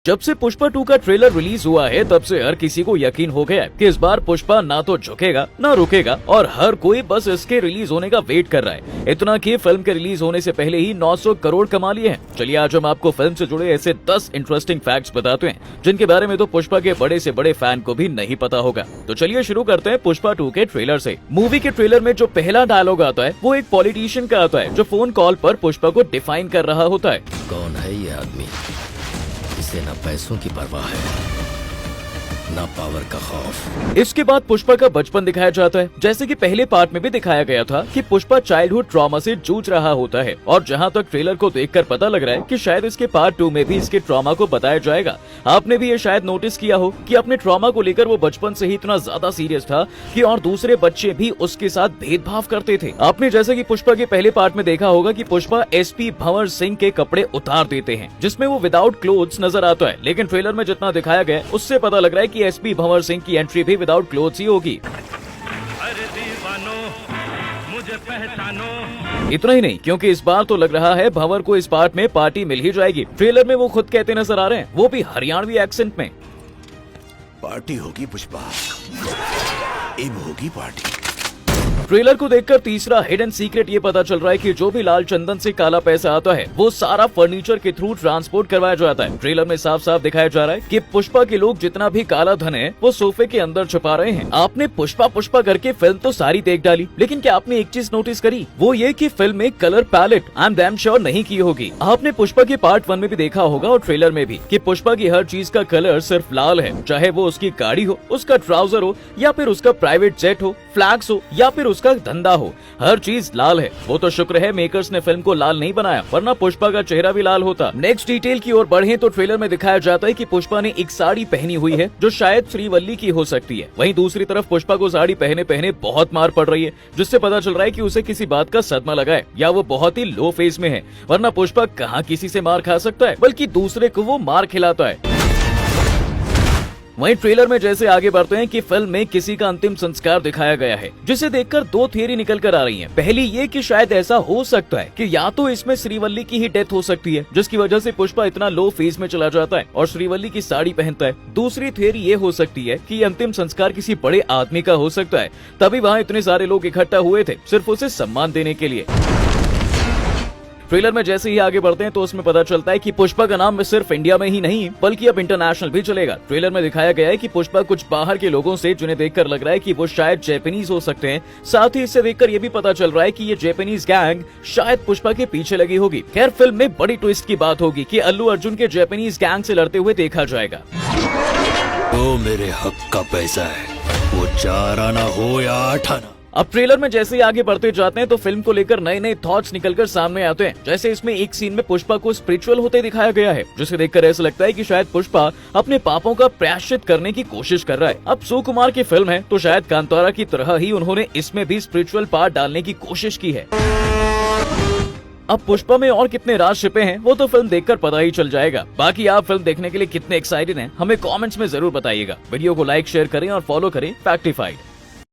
जब से पुष्पा 2 का ट्रेलर रिलीज हुआ है तब से हर किसी को यकीन हो गया है कि इस बार पुष्पा ना तो झुकेगा ना रुकेगा और हर कोई बस इसके रिलीज होने का वेट कर रहा है। इतना कि फिल्म के रिलीज होने से पहले ही 900 करोड़ कमा लिए हैं। चलिए आज हम आपको फिल्म से जुड़े ऐसे 10 इंटरेस्टिंग फैक्ट्स बताते हैं जिनके बारे में तो पुष्पा के बड़े से बड़े फैन को भी नहीं पता होगा। तो चलिए शुरू करते हैं पुष्पा 2 के ट्रेलर से। मूवी के ट्रेलर में जो पहला डायलॉग आता है वो एक पॉलिटिशियन का आता है जो फोन कॉल पर पुष्पा को डिफाइन कर रहा होता है। कौन है ये आदमी? इसे ना पैसों की परवाह है ना पावर का खौफ। इसके बाद पुष्पा का बचपन दिखाया जाता है, जैसे कि पहले पार्ट में भी दिखाया गया था कि पुष्पा चाइल्डहुड ट्रॉमा से जूझ रहा होता है और जहां तक ट्रेलर को देखकर पता लग रहा है कि शायद इसके पार्ट 2 में भी इसके ट्रॉमा को बताया जाएगा। आपने भी ये शायद नोटिस किया हो कि अपने ट्रॉमा को लेकर वो बचपन से ही इतना ज्यादा सीरियस था कि और दूसरे बच्चे भी उसके साथ भेदभाव करते थे। आपने जैसे कि पुष्पा के पहले पार्ट में देखा होगा कि पुष्पा एसपी भंवर सिंह के कपड़े उतार देते हैं जिसमें वो विदाउट क्लोथ्स नजर आता है, लेकिन ट्रेलर में जितना दिखाया गया उससे पता लग रहा है कि एसपी भंवर सिंह की एंट्री भी विदाउट क्लोथ्स ही होगी। अरे दीवानो, मुझे पहचानो। इतना ही नहीं, क्योंकि इस बार तो लग रहा है भंवर को इस पार्ट में पार्टी मिल ही जाएगी। ट्रेलर में वो खुद कहते नजर आ रहे हैं, वो भी हरियाणवी एक्सेंट में। पार्टी होगी पुष्पा, अब होगी पार्टी। ट्रेलर को देखकर तीसरा हिडन सीक्रेट ये पता चल रहा है कि जो भी लाल चंदन से काला पैसा आता है वो सारा फर्नीचर के थ्रू ट्रांसपोर्ट करवाया जाता है। ट्रेलर में साफ साफ दिखाया जा रहा है कि पुष्पा के लोग जितना भी काला धन है वो सोफे के अंदर छुपा रहे हैं। आपने पुष्पा पुष्पा करके फिल्म तो सारी देख डाली, लेकिन क्या आपने एक चीज नोटिस करी? वो ये कि फिल्म में colour palette I am damn sure नहीं की होगी। आपने पुष्पा के पार्ट 1 में भी देखा होगा और ट्रेलर में भी कि पुष्पा की हर चीज का कलर सिर्फ लाल है, चाहे वो उसकी गाड़ी हो, उसका ट्राउजर हो या फिर उसका प्राइवेट जेट हो, फ्लैग्स हो या फिर उसका धंधा हो, हर चीज लाल है। वो तो शुक्र है मेकर्स ने फिल्म को लाल नहीं बनाया, वरना पुष्पा का चेहरा भी लाल होता। नेक्स्ट डिटेल की ओर बढ़े तो ट्रेलर में दिखाया जाता है कि पुष्पा ने एक साड़ी पहनी हुई है जो शायद श्रीवल्ली की हो सकती है। वहीं दूसरी तरफ पुष्पा को साड़ी पहने पहने बहुत मार पड़ रही है, जिससे पता चल रहा है कि उसे किसी बात का सदमा लगा है या वो बहुत ही लो फेज में है, वरना पुष्पा कहाँ किसी से मार खा सकता है, बल्कि दूसरे को वो मार खिलाता है। वहीं ट्रेलर में जैसे आगे बढ़ते हैं कि फिल्म में किसी का अंतिम संस्कार दिखाया गया है, जिसे देखकर 2 थियरी निकल कर आ रही हैं। पहली ये कि शायद ऐसा हो सकता है कि या तो इसमें श्रीवल्ली की ही डेथ हो सकती है, जिसकी वजह से पुष्पा इतना लो फेज में चला जाता है और श्रीवल्ली की साड़ी पहनता है। दूसरी थियरी ये हो सकती है कि अंतिम संस्कार किसी बड़े आदमी का हो सकता है, तभी वहाँ इतने सारे लोग इकट्ठा हुए थे सिर्फ उसे सम्मान देने के लिए। ट्रेलर में जैसे ही आगे बढ़ते हैं तो उसमें पता चलता है कि पुष्पा का नाम सिर्फ इंडिया में ही नहीं बल्कि अब इंटरनेशनल भी चलेगा। ट्रेलर में दिखाया गया है कि पुष्पा कुछ बाहर के लोगों से जिन्हें देखकर लग रहा है कि वो शायद जैपनीज हो सकते हैं। साथ ही इससे देखकर ये भी पता चल रहा है कि ये जैपनीज गैंग शायद पुष्पा के पीछे लगी होगी। खैर फिल्म में बड़ी ट्विस्ट की बात होगी कि अल्लू अर्जुन के जैपनीज गैंग से लड़ते हुए देखा जाएगा। वो मेरे हक का पैसा है, वो 4 आना हो या 8 आना। अब ट्रेलर में जैसे ही आगे बढ़ते जाते हैं तो फिल्म को लेकर नए नए थॉट्स निकलकर सामने आते हैं। जैसे इसमें एक सीन में पुष्पा को स्पिरिचुअल होते दिखाया गया है, जिसे देखकर ऐसा लगता है कि शायद पुष्पा अपने पापों का प्रायश्चित करने की कोशिश कर रहा है। अब सुकुमार की फिल्म है तो शायद कांतारा की तरह ही उन्होंने इसमें भी स्पिरिचुअल पार्ट डालने की कोशिश की है। अब पुष्पा में और कितने राज छिपे हैं वो तो फिल्म देखकर पता ही चल जाएगा। बाकी आप फिल्म देखने के लिए कितने एक्साइटेड हैं हमें कमेंट्स में जरूर बताइएगा। वीडियो को लाइक शेयर करें और फॉलो करें फैक्टिफाइड।